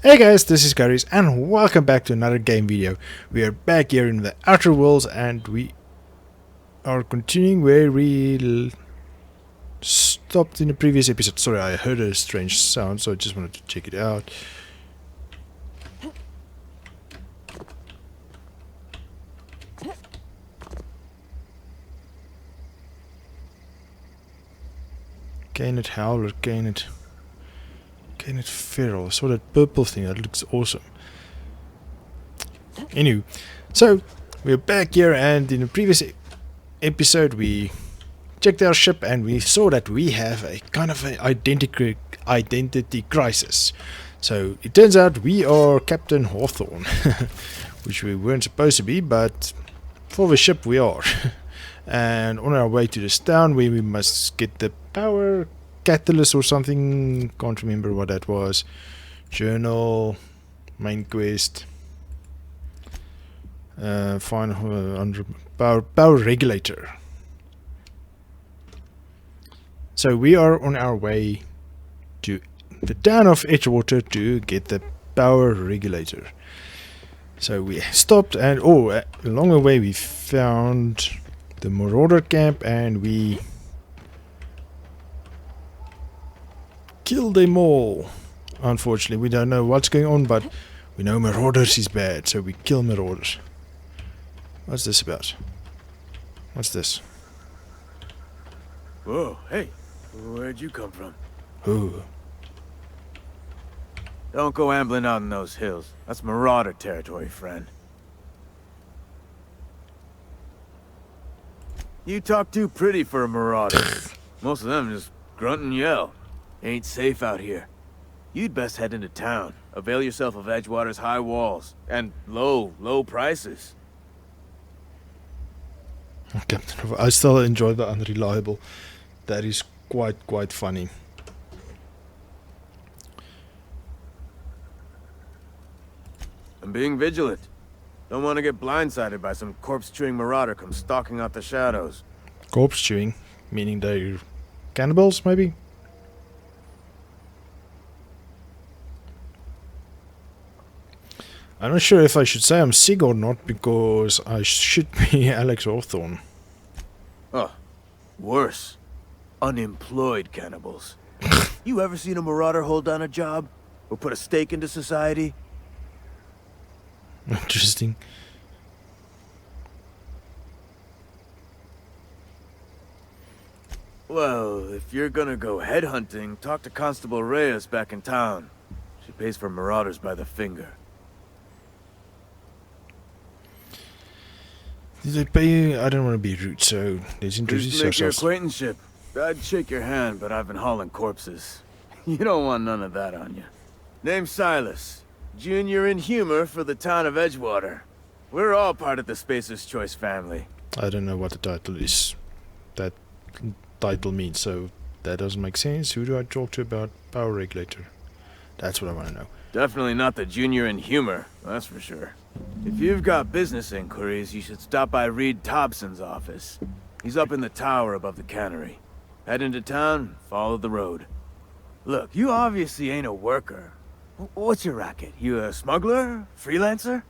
Hey guys, this is Garies and welcome back to another game video. We are back here in the Outer Worlds and we are continuing where we stopped in the previous episode. Sorry, I heard a strange sound, so I just wanted to check it out. Canet Howler, Canet Feral. I saw that purple thing, that looks awesome. Anyway, so we're back here, and in the previous episode we checked our ship and we saw that we have a kind of an identity crisis. So it turns out we are Captain Hawthorne, which we weren't supposed to be, but for the ship we are. And on our way to this town where we must get the power catalyst or something, can't remember what that was. Journal, main quest, find power regulator. So we are on our way to the town of Edgewater to get the power regulator. So we stopped, and along the way we found the Marauder camp and we killed them all. Unfortunately, we don't know what's going on, but we know Marauders is bad, so we kill Marauders. What's this about? What's this? Whoa, hey, where'd you come from? Ooh. Don't go ambling out in those hills. That's Marauder territory, friend. You talk too pretty for a Marauder. Most of them just grunt and yell. Ain't safe out here. You'd best head into town. Avail yourself of Edgewater's high walls. And low prices. Captain, I still enjoy the unreliable. That is quite funny. I'm being vigilant. Don't want to get blindsided by some corpse-chewing Marauder come stalking out the shadows. Corpse chewing? Meaning they're cannibals, maybe? I'm not sure if I should say I'm sick or not, because I should be Alex Hawthorne. Oh, worse. Unemployed cannibals. You ever seen a Marauder hold down a job? Or put a stake into society? Interesting. Well, if you're gonna go headhunting, talk to Constable Reyes back in town. She pays for Marauders by the finger. Did they pay you? I don't want to be rude, so let's introduce Just make your ourselves. acquaintanceship. I'd shake your hand, but I've been hauling corpses. You don't want none of that on you. Name's Silas. Junior in humor for the town of Edgewater. We're all part of the Spacer's Choice family. I don't know what the title is. That title means, so that doesn't make sense. Who do I talk to about Power Regulator? That's what I want to know. Definitely not the junior in humor, that's for sure. If you've got business inquiries, you should stop by Reed Thompson's office. He's up in the tower above the cannery. Head into town, follow the road. Look, you obviously ain't a worker. What's your racket? You a smuggler? Freelancer?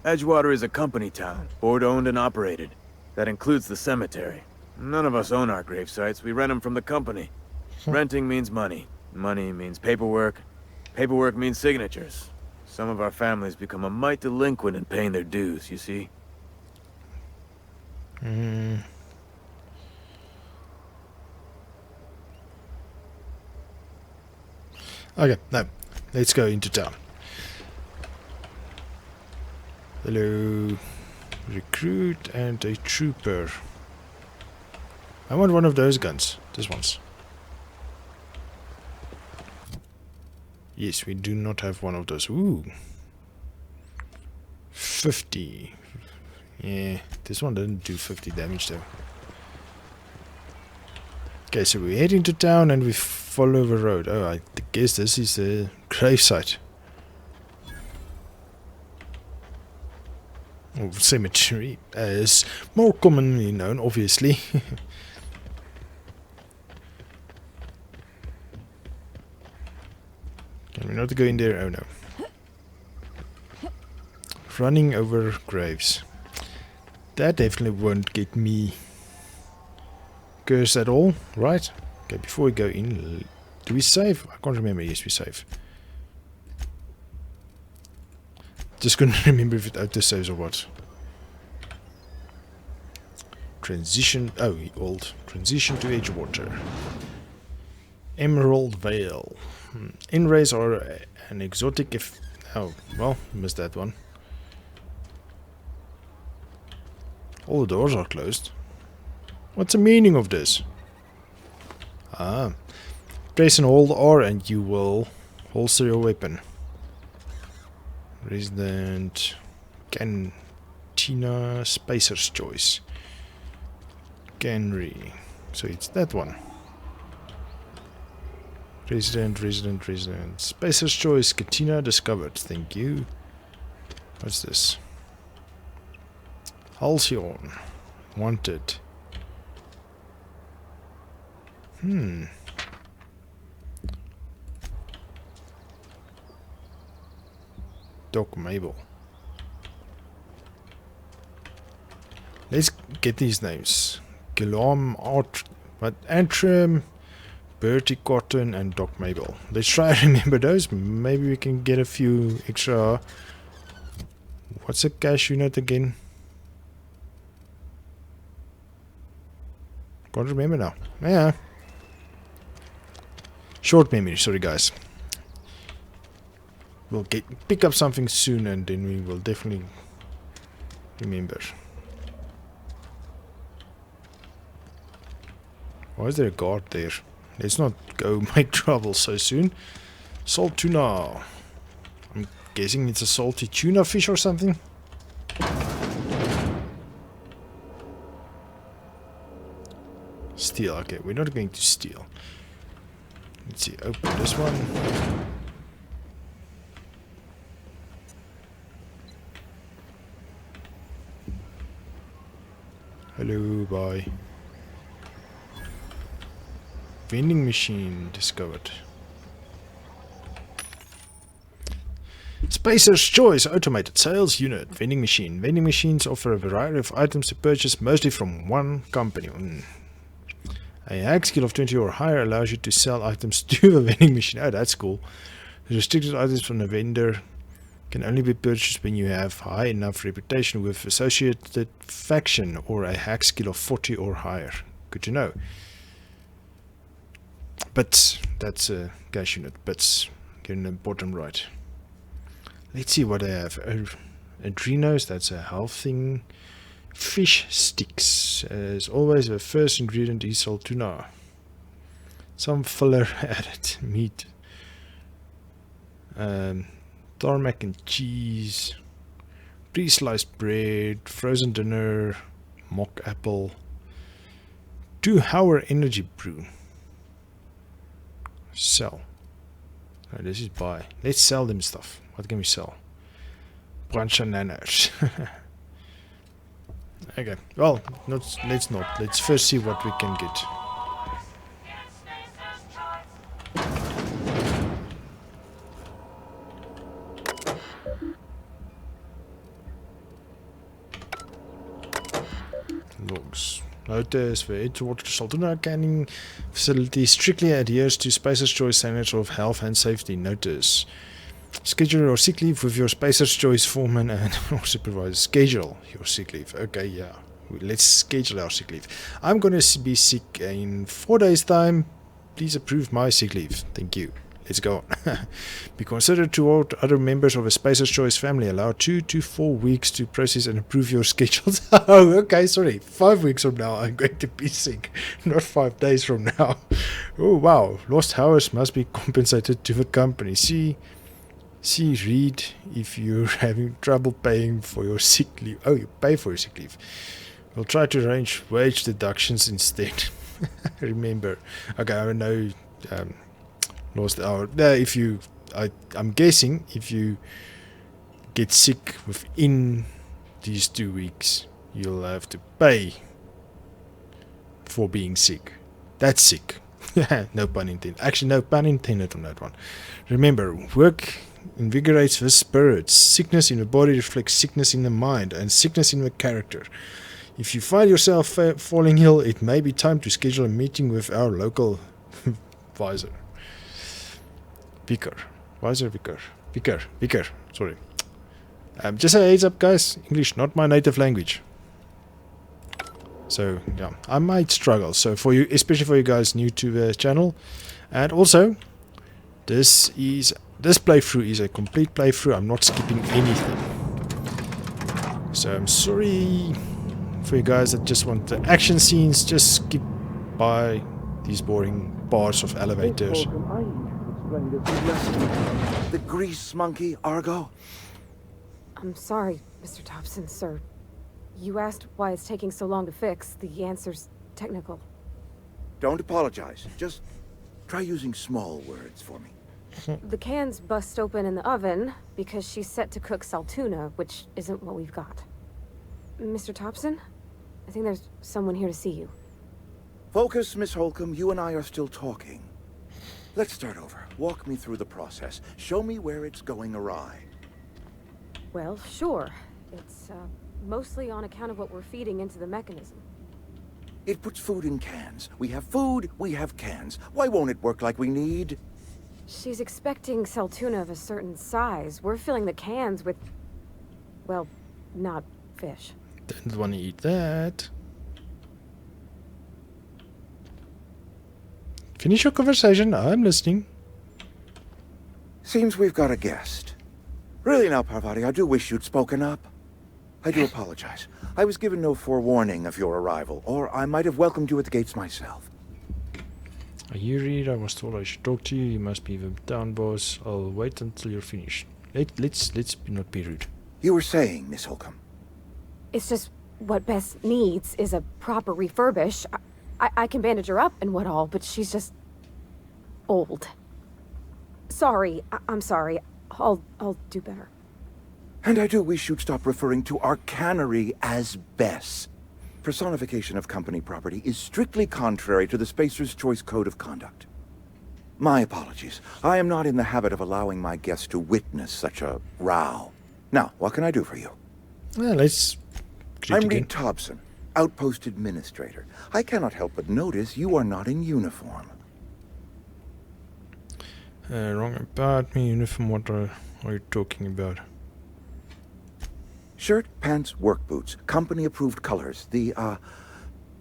Edgewater is a company town, board-owned and operated. That includes the cemetery. None of us own our grave sites, we rent them from the company. Renting means money. Money means paperwork. Paperwork means signatures. Some of our families become a mite delinquent in paying their dues, you see? Okay, now, let's go into town. Hello. Recruit and a trooper. I want one of those guns. This one's. Yes, we do not have one of those. Ooh. 50. Yeah, this one doesn't do 50 damage though. Okay, so we head into town and we follow the road. Oh, I guess this is a gravesite. Or cemetery, as more commonly known, obviously. not going there. Oh no. Running over graves. That definitely won't get me cursed at all, right? Okay, before we go in, do we save? I can't remember. Yes, we save. Just couldn't remember if it auto-saves or what. Transition. Oh, old. Transition to Edgewater. Emerald Vale. N-rays are an exotic if... Oh, well, missed that one. All the doors are closed. What's the meaning of this? Ah. Press and hold R and you will holster your weapon. Resident Cantina Spacer's Choice. Garies. So it's that one. Resident. Spacer's Choice. Cantina discovered. Thank you. What's this? Halcyon. Wanted. Doc Mabel. Let's get these names. Guillaume, Antrim, Bertie Cotton, and Doc Mabel. Let's try and remember those. Maybe we can get a few extra. What's a cash unit again? Can't remember now. Yeah. Short memory, sorry guys. We'll pick up something soon and then we will definitely remember. Why is there a guard there? Let's not go make trouble so soon. Salt tuna. I'm guessing it's a salty tuna fish or something. Steal. Okay, we're not going to steal. Let's see, open this one. Hello, bye. Vending machine discovered. Spacer's Choice automated sales unit. Vending machine. Vending machines offer a variety of items to purchase, mostly from one company. A hack skill of 20 or higher allows you to sell items to a vending machine. Oh, that's cool. The restricted items from the vendor can only be purchased when you have high enough reputation with associated faction or a hack skill of 40 or higher. Good to know. Bits. That's a cash unit. Bits. Getting the bottom right. Let's see what I have. Adrenos. That's a health thing. Fish sticks. As always, the first ingredient is salt tuna. Some filler added. Meat. Tarmac and cheese. Pre-sliced bread. Frozen dinner. Mock apple. 2-hour energy brew. Sell. Oh, this is buy. Let's sell them stuff. What can we sell? Bunch of nanos. Okay. Well, let's not. Let's first see what we can get. Logs. Notice the Edgewater Saltuna canning facility strictly adheres to Spacer's Choice standards of health and safety. Notice. Schedule your sick leave with your Spacer's Choice foreman and or supervisor. Schedule your sick leave. Okay, yeah. Let's schedule our sick leave. I'm going to be sick in 4 days' time. Please approve my sick leave. Thank you. Let's go on. Be considered toward other members of a Spacer's Choice family. Allow 2 to 4 weeks to process and approve your schedules. Oh, okay, sorry. 5 weeks from now, I'm going to be sick. Not 5 days from now. Oh, wow. Lost hours must be compensated to the company. See, read if you're having trouble paying for your sick leave. Oh, you pay for your sick leave. We'll try to arrange wage deductions instead. Remember. Okay, I don't know. Lost hour. I'm guessing if you get sick within these 2 weeks, you'll have to pay for being sick. That's sick. No pun intended. Actually, no pun intended on that one. Remember, work invigorates the spirits. Sickness in the body reflects sickness in the mind and sickness in the character. If you find yourself falling ill, it may be time to schedule a meeting with our local visor. Vicar. Vicar. Sorry. Just a heads up, guys. English, not my native language. So, yeah, I might struggle. So, for you, especially for you guys new to the channel. And also, this playthrough is a complete playthrough. I'm not skipping anything. So, I'm sorry for you guys that just want the action scenes. Just skip by these boring parts of elevators. The grease monkey, Argo? I'm sorry, Mr. Thompson, sir. You asked why it's taking so long to fix. The answer's technical. Don't apologize. Just try using small words for me. The can's bust open in the oven because she's set to cook saltuna, which isn't what we've got. Mr. Thompson? I think there's someone here to see you. Focus, Miss Holcomb. You and I are still talking. Let's start over. Walk me through the process. Show me where it's going awry. Well, sure. It's, mostly on account of what we're feeding into the mechanism. It puts food in cans. We have food, we have cans. Why won't it work like we need? She's expecting saltuna of a certain size. We're filling the cans with, well, not fish. Didn't want to eat that. Finish your conversation. I'm listening. Seems we've got a guest. Really now, Parvati, I do wish you'd spoken up. I do apologize. I was given no forewarning of your arrival, or I might have welcomed you at the gates myself. Are you read? I was told I should talk to you. You must be the town boss. I'll wait until you're finished. Let's not be rude. You were saying, Miss Holcomb. It's just what Bess needs is a proper refurbish. I can bandage her up and what all, but she's just old. Sorry, I'm sorry. I'll do better. And I do wish you'd stop referring to our cannery as Bess. Personification of company property is strictly contrary to the Spacer's Choice Code of Conduct. My apologies. I am not in the habit of allowing my guests to witness such a row. Now, what can I do for you? Well, let's... I'm Reed Thompson, Outpost Administrator. I cannot help but notice you are not in uniform. Wrong about me. Uniform, what are you talking about? Shirt, pants, work boots, company-approved colors. The,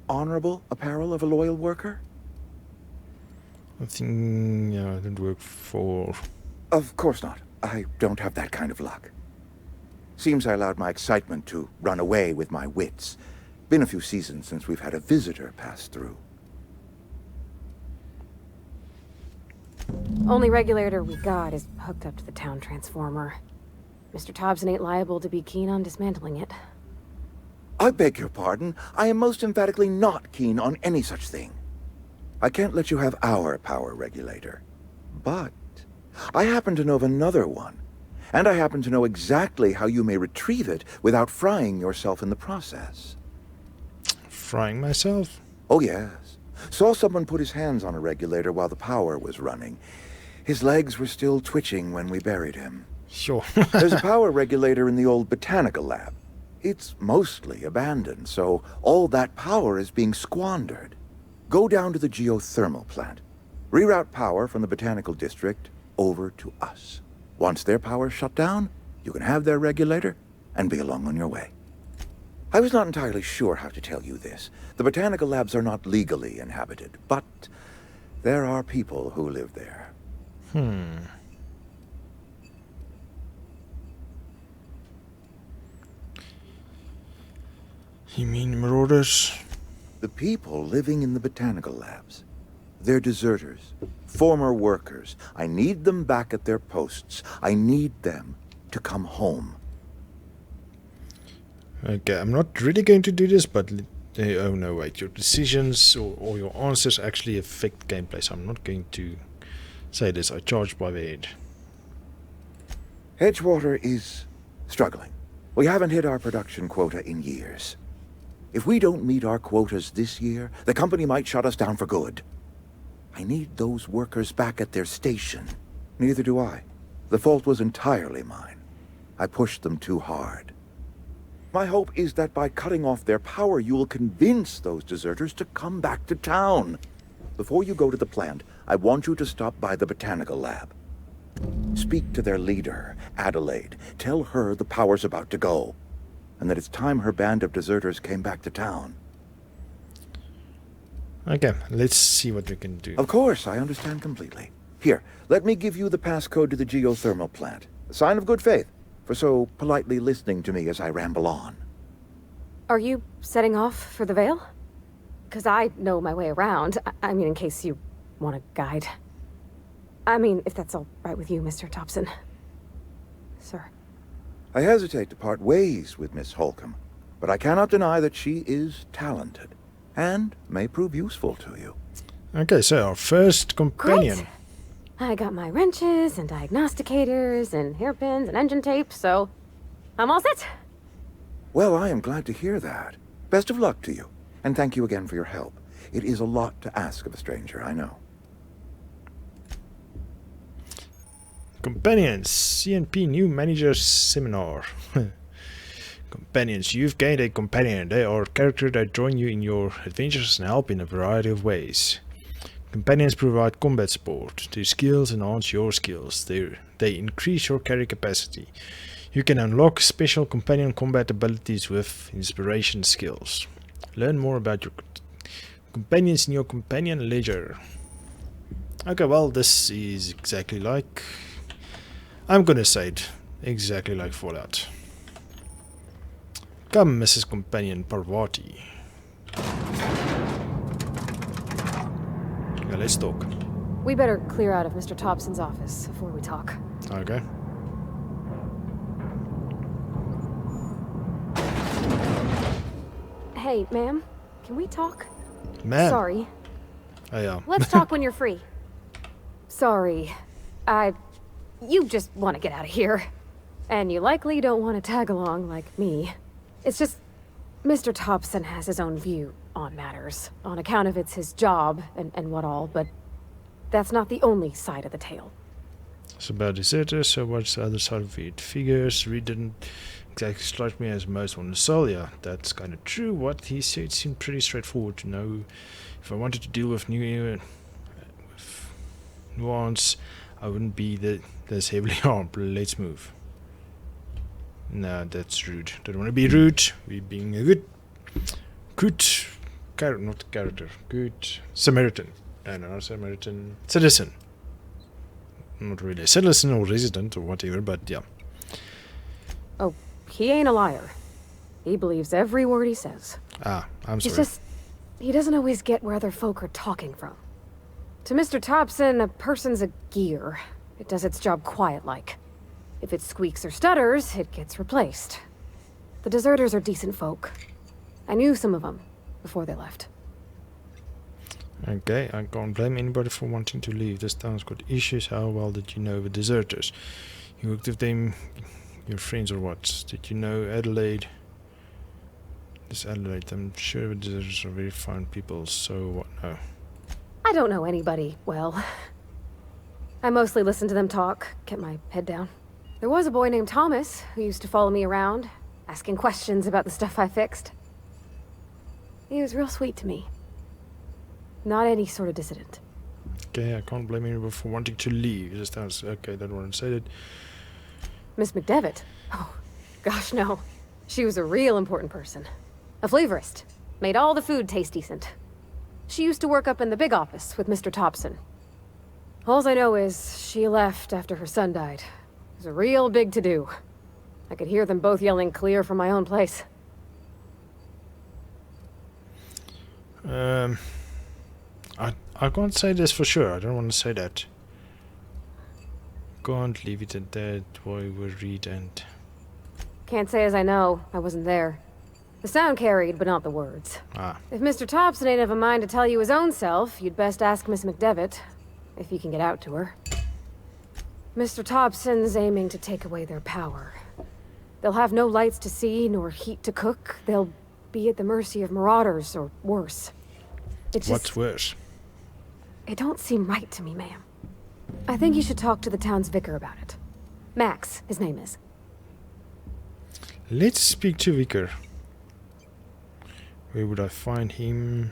honorable apparel of a loyal worker? I think, yeah, I didn't work for... Of course not. I don't have that kind of luck. Seems I allowed my excitement to run away with my wits. Been a few seasons since we've had a visitor pass through. Only regulator we got is hooked up to the town transformer. Mr. Thompson ain't liable to be keen on dismantling it. I beg your pardon. I am most emphatically not keen on any such thing. I can't let you have our power regulator. But I happen to know of another one. And I happen to know exactly how you may retrieve it without frying yourself in the process. Frying myself? Oh, yes. Saw someone put his hands on a regulator while the power was running. His legs were still twitching when we buried him. Sure. There's a power regulator in the old botanical lab. It's mostly abandoned, so all that power is being squandered. Go down to the geothermal plant. Reroute power from the botanical district over to us. Once their power's shut down, you can have their regulator and be along on your way. I was not entirely sure how to tell you this. The botanical labs are not legally inhabited, but there are people who live there. You mean marauders? The people living in the botanical labs. They're deserters, former workers. I need them back at their posts. I need them to come home. Okay, I'm not really going to do this, but... oh no, wait. Your decisions or your answers actually affect gameplay, so I'm not going to say this. I charge by the head. Edgewater is struggling. We haven't hit our production quota in years. If we don't meet our quotas this year, the company might shut us down for good. I need those workers back at their station. Neither do I. The fault was entirely mine. I pushed them too hard. My hope is that by cutting off their power, you will convince those deserters to come back to town. Before you go to the plant, I want you to stop by the botanical lab. Speak to their leader, Adelaide. Tell her the power's about to go, and that it's time her band of deserters came back to town. Okay, let's see what we can do. Of course, I understand completely. Here, let me give you the passcode to the geothermal plant. A sign of good faith, for so politely listening to me as I ramble on. Are you setting off for the Vale? Because I know my way around. I mean, in case you want a guide. I mean, if that's all right with you, Mr. Thompson. Sir. I hesitate to part ways with Miss Holcomb, but I cannot deny that she is talented, and may prove useful to you. Okay, so our first companion. Great. I got my wrenches and diagnosticators and hairpins and engine tape, so I'm all set. Well, I am glad to hear that. Best of luck to you, and thank you again for your help. It is a lot to ask of a stranger, I know. Companions, CNP New Manager Seminar. Companions, you've gained a companion. They are characters that join you in your adventures and help in a variety of ways. Companions provide combat support. Their skills enhance your skills. They increase your carry capacity. You can unlock special companion combat abilities with inspiration skills. Learn more about your companions in your companion ledger. Okay, well, this is exactly like... I'm gonna say it. Exactly like Fallout. Come, Mrs. Companion Parvati. Okay, let's talk. We better clear out of Mr. Thompson's office before we talk. Okay. Hey, ma'am, can we talk? Man. Sorry. Oh, yeah. Let's talk when you're free. Sorry. You just want to get out of here. And you likely don't want to tag along like me. It's just, Mr. Thompson has his own view on matters, on account of it's his job and what all, but that's not the only side of the tale. It's about deserters, so what's the other side of it? Figures, Reed didn't exactly strike me as most on the soul. Yeah, that's kind of true. What he said seemed pretty straightforward to know. If I wanted to deal with nuance, I wouldn't be this heavily armed. Let's move. No, that's rude. Don't want to be rude. We're being a good Samaritan. No, not Samaritan. Citizen. Not really a citizen or resident or whatever, but yeah. Oh, he ain't a liar. He believes every word he says. Ah, I'm sorry. It's just, he doesn't always get where other folk are talking from. To Mr. Thompson, a person's a gear. It does its job quiet-like. If it squeaks or stutters, it gets replaced. The deserters are decent folk. I knew some of them before they left. Okay, I can't blame anybody for wanting to leave. This town's got issues. How well did you know the deserters? You worked with them, your friends or what? Did you know Adelaide? This Adelaide, I'm sure the deserters are very fine people, so what? No. I don't know anybody well. I mostly listened to them talk, kept my head down. There was a boy named Thomas who used to follow me around, asking questions about the stuff I fixed. He was real sweet to me. Not any sort of dissident. Okay, I can't blame anybody for wanting to leave. Just sounds okay, don't want to say that. Miss McDevitt? Oh, gosh, no. She was a real important person. A flavorist. Made all the food taste decent. She used to work up in the big office with Mr. Thompson. All I know is she left after her son died. It was a real big to-do. I could hear them both yelling clear from my own place. I can't say this for sure. I don't want to say that. Can't leave it at that. Why we read and... Can't say as I know. I wasn't there. The sound carried, but not the words. Ah. If Mr. Thompson ain't of a mind to tell you his own self, you'd best ask Miss McDevitt, if you can get out to her. Mr. Thompson's aiming to take away their power. They'll have no lights to see, nor heat to cook. They'll be at the mercy of marauders, or worse. It's just... What's worse? It don't seem right to me, ma'am. I think you should talk to the town's vicar about it. Max, his name is. Let's speak to Vicar. Where would I find him?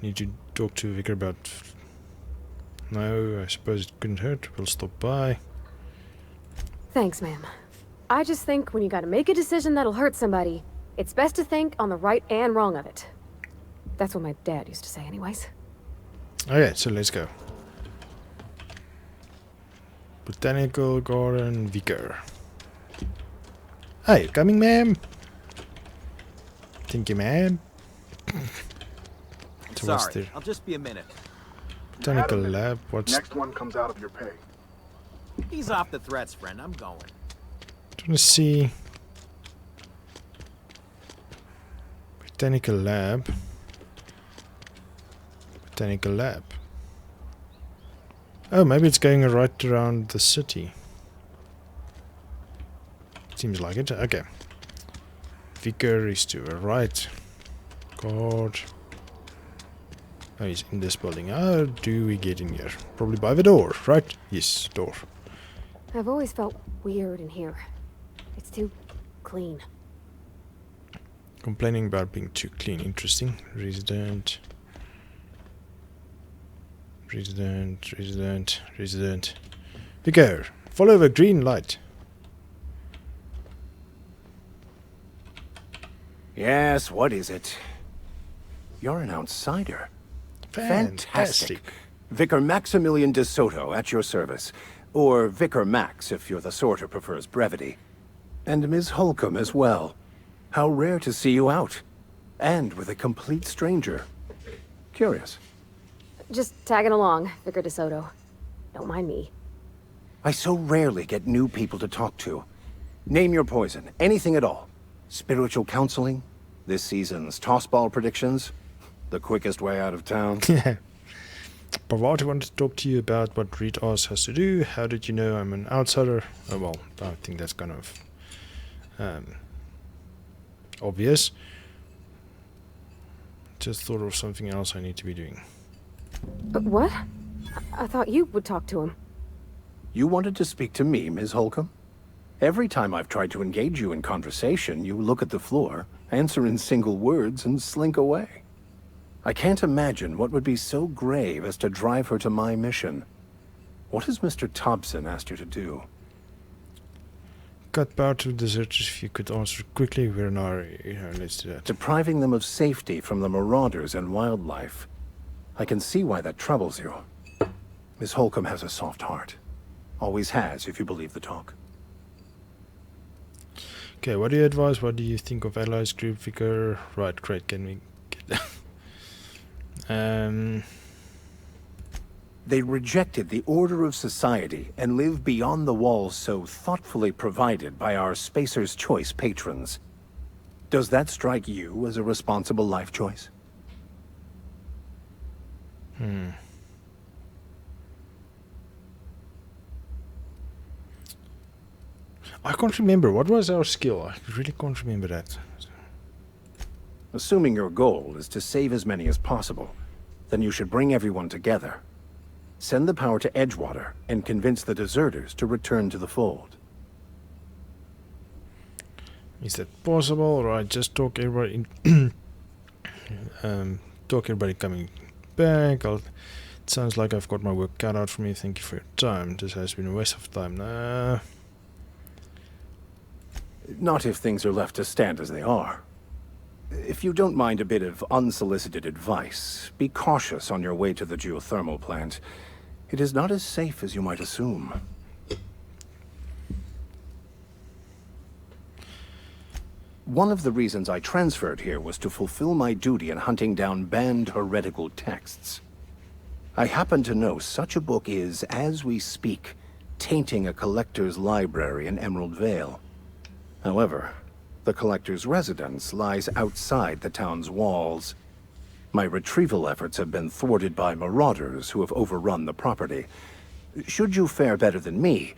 Need to talk to Vicar about... No, I suppose it couldn't hurt. We'll stop by. Thanks, ma'am. I just think when you gotta make a decision that'll hurt somebody, it's best to think on the right and wrong of it. That's what my dad used to say anyways. Okay, so let's go. Botanical Garden Vicar. Hey, coming, ma'am? Thank you, ma'am. So what's Sorry, there? I'll just be a minute. Botanical lab. What's... Next one comes out of your pay. Ease off the threats, friend. I'm going. Trying to see... Botanical lab. Botanical lab. Oh, maybe it's going right around the city. Seems like it. Okay. Vicar is to the right. God. Oh, he's in this building. How do we get in here? Probably by the door, right? Yes, door. I've always felt weird in here. It's too clean. Complaining about being too clean. Interesting. Resident. Resident. Vicar, follow the green light. Yes, what is it? You're an outsider. Fantastic. Vicar Maximilian de Soto, at your service. Or Vicar Max, if you're the sort who prefers brevity. And Ms. Holcomb as well. How rare to see you out. And with a complete stranger. Curious. Just tagging along, Vicar DeSoto. Don't mind me. I so rarely get new people to talk to. Name your poison, anything at all. Spiritual counseling? This season's tossball predictions? The quickest way out of town? But what I wanted to talk to you about what Reed Oz has to do. How did you know I'm an outsider? Oh, well, I think that's kind of obvious. Just thought of something else I need to be doing. What? I thought you would talk to him. You wanted to speak to me, Ms. Holcomb? Every time I've tried to engage you in conversation, you look at the floor, answer in single words, and slink away. I can't imagine what would be so grave as to drive her to my mission. What has Mr. Thompson asked you to do? Cut power to deserters. If you could answer quickly, we're in our... let's do that. Depriving them of safety from the marauders and wildlife. I can see why that troubles you. Miss Holcomb has a soft heart. Always has, if you believe the talk. Okay, what do you advise? What do you think of Allies Group Vicar? Right, great. Can we get that? They rejected the order of society and live beyond the walls so thoughtfully provided by our Spacer's Choice patrons. Does that strike you as a responsible life choice? I can't remember. What was our skill? I really can't remember that. Assuming your goal is to save as many as possible, then you should bring everyone together. Send the power to Edgewater and convince the deserters to return to the fold. Is that possible? Or I just talk everybody in talk everybody coming back? It sounds like I've got my work cut out for me. Thank you for your time. This has been a waste of time. Not if things are left to stand as they are. If you don't mind a bit of unsolicited advice, be cautious on your way to the geothermal plant. It is not as safe as you might assume. One of the reasons I transferred here was to fulfill my duty in hunting down banned heretical texts. I happen to know such a book is, as we speak, tainting a collector's library in Emerald Vale. However, the collector's residence lies outside the town's walls. My retrieval efforts have been thwarted by marauders who have overrun the property. Should you fare better than me,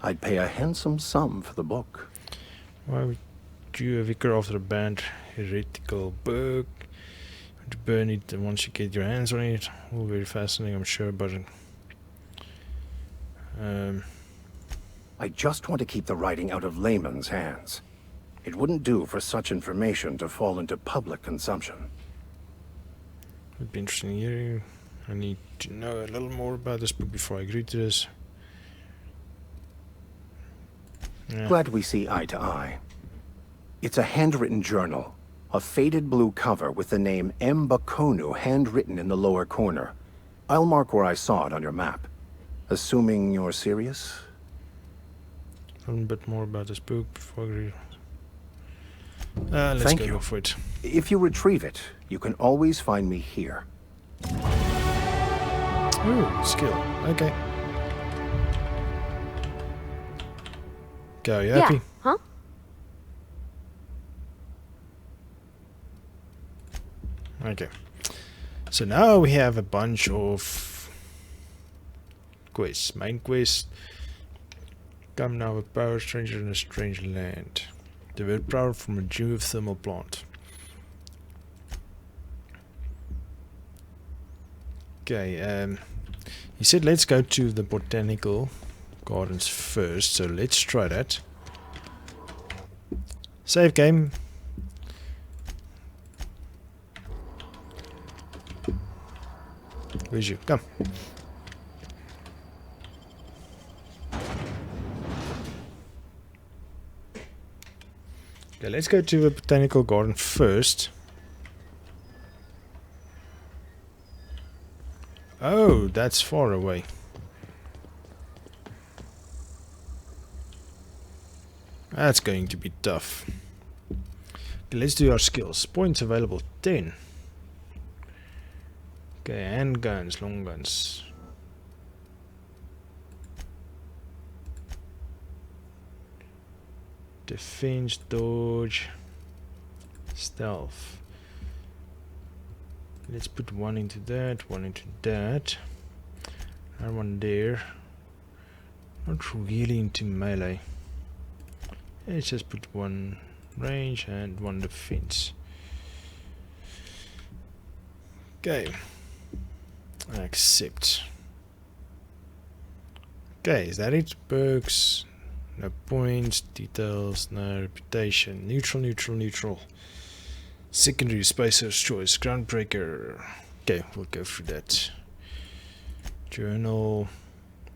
I'd pay a handsome sum for the book. Why would you, a vicar after a banned heretical book? To burn it once you get your hands on it. All very fascinating, I'm sure, but I just want to keep the writing out of layman's hands. It wouldn't do for such information to fall into public consumption. it'd be interesting here. I need to know a little more about this book before I agree to this. Yeah. Glad we see eye to eye. It's a handwritten journal. A faded blue cover with the name M. Bakonu handwritten in the lower corner. I'll mark where I saw it on your map. Assuming you're serious? A little bit more about this book before I agree. Let's Thank go you. for it. If you retrieve it, you can always find me here. Ooh, skill. Okay. Go, you happy? Yeah, huh? Okay. So now we have a bunch of quests. Main quest. Come now, a power stranger in a strange land. Divert power from a geothermal plant. Okay, he said let's go to the botanical gardens first, so let's try that. Save game. Where's you? Come. Okay, let's go to the botanical garden first. Oh, that's far away. That's going to be tough. Okay, let's do our skills. Points available 10. Okay, handguns, long guns. Defense, dodge, stealth. Let's put one into that, one into that, and one there. Not really into melee. Let's just put one range and one defense. Okay. Accept. Okay, is that it? Perks. No points, details, no reputation. Neutral, neutral, neutral. Secondary, Spacer's Choice, Groundbreaker. Okay, we'll go through that. Journal,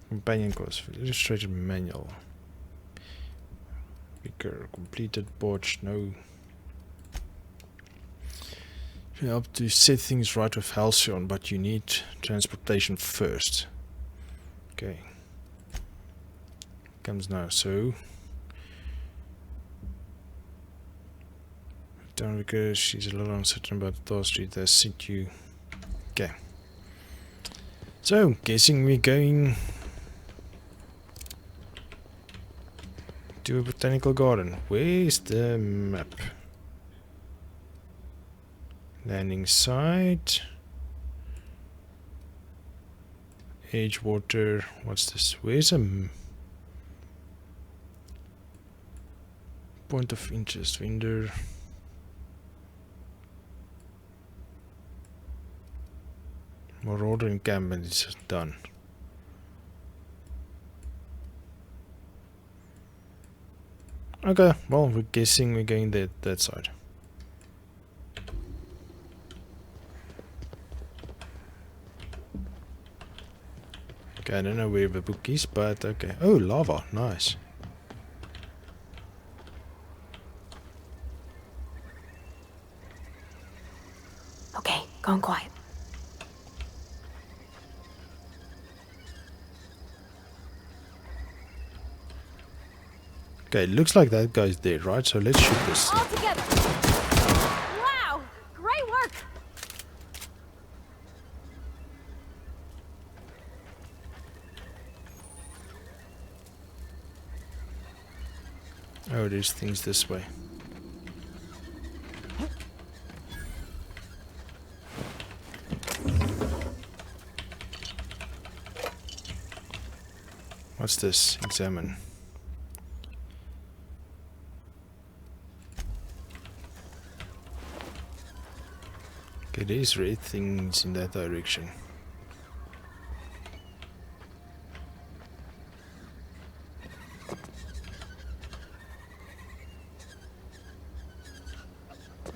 companion course, illustrated manual. Bigger, completed, botched, no. You help to set things right with Halcyon, but you need transportation first. Okay. Comes now, so down because she's a little uncertain about the task street that sent you. Okay. So guessing we're going to a botanical garden. Where's the map? Landing site. Edgewater. What's this? Where's a point of interest? Vendor. Aurora encampment is done. Okay, well, we're guessing we're going that side. Okay, I don't know where the book is, but okay. Oh, lava, nice. Okay, gone quiet. Okay, looks like that guy's dead, right? So let's shoot this. All together. Wow, great work. Oh, there's things this way. What's this? Examine. Okay, there's red things in that direction.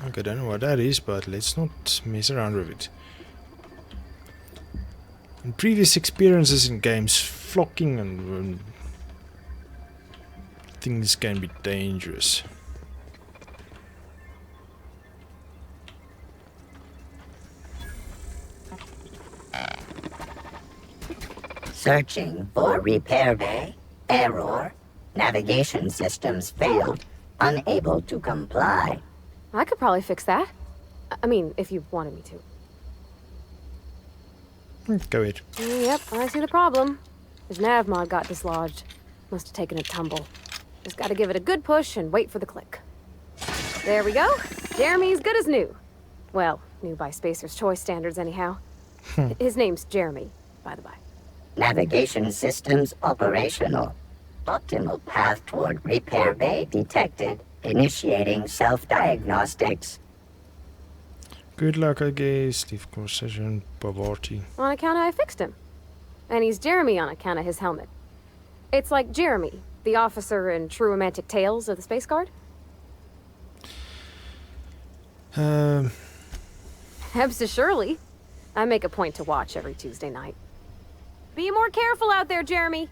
Okay, I don't know what that is, but let's not mess around with it. In previous experiences in games, flocking and things can be dangerous. Searching for repair bay. Error. Navigation systems failed. Unable to comply. I could probably fix that. I mean, if you wanted me to. Go ahead. Yep, I see the problem. His nav mod got dislodged. Must have taken a tumble. Just gotta give it a good push and wait for the click. There we go. Jeremy's good as new. Well, new by Spacer's Choice standards anyhow. His name's Jeremy, by the by. Navigation systems operational. Optimal path toward repair bay detected. Initiating self-diagnostics. Good luck, I guess. Leave conversation, Bavarti. On account of I fixed him. And he's Jeremy on account of his helmet. It's like Jeremy, the officer in True Romantic Tales of the Space Guard. Hebs Shirley. I make a point to watch every Tuesday night. Be more careful out there, Jeremy.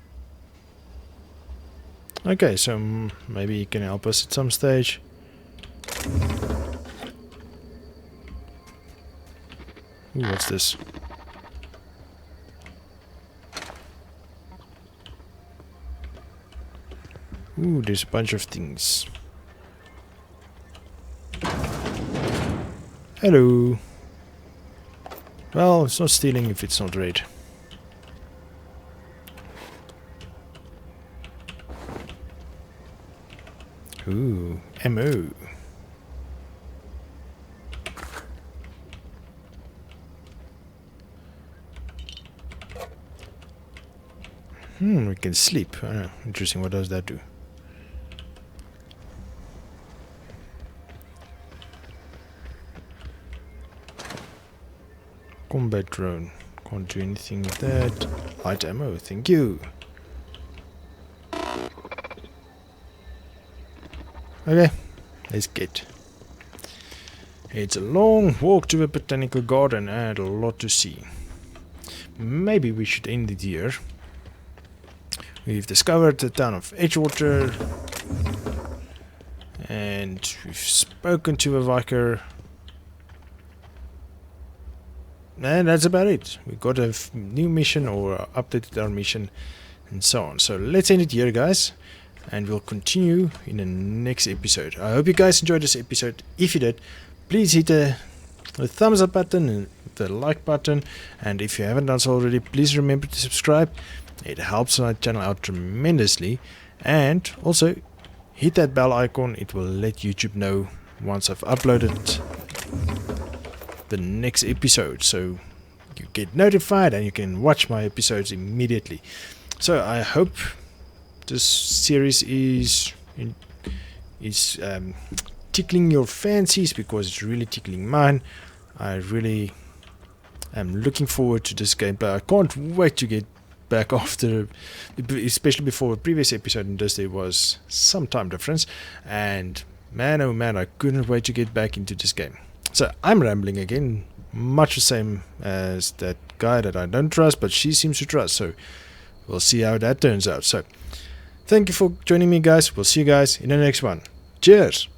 Okay, so maybe he can help us at some stage. Ooh, what's this? Ooh, there's a bunch of things. Hello. Well, it's not stealing if it's not red. Ooh, MO. We can sleep. Interesting, what does that do? Combat drone. Can't do anything with that. Light ammo, thank you. Okay, let's get. It's a long walk to a botanical garden and a lot to see. Maybe we should end it here. We've discovered the town of Edgewater. And we've spoken to a Viker. And that's about it. We got a new mission or updated our mission and so on. So let's end it here, guys. And we'll continue in the next episode. I hope you guys enjoyed this episode. If you did, please hit the thumbs up button and the like button. And if you haven't done so already, please remember to subscribe. It helps my channel out tremendously. And also, hit that bell icon. It will let YouTube know once I've uploaded the next episode. So you get notified and you can watch my episodes immediately. So I hope this series is tickling your fancies, because it's really tickling mine. I really am looking forward to this gameplay. I can't wait to get back after, especially before the previous episode and this, there was some time difference, and man oh man, I couldn't wait to get back into this game. So I'm rambling again, much the same as that guy that I don't trust, but she seems to trust, so we'll see how that turns out. So thank you for joining me, guys. We'll see you guys in the next one. Cheers!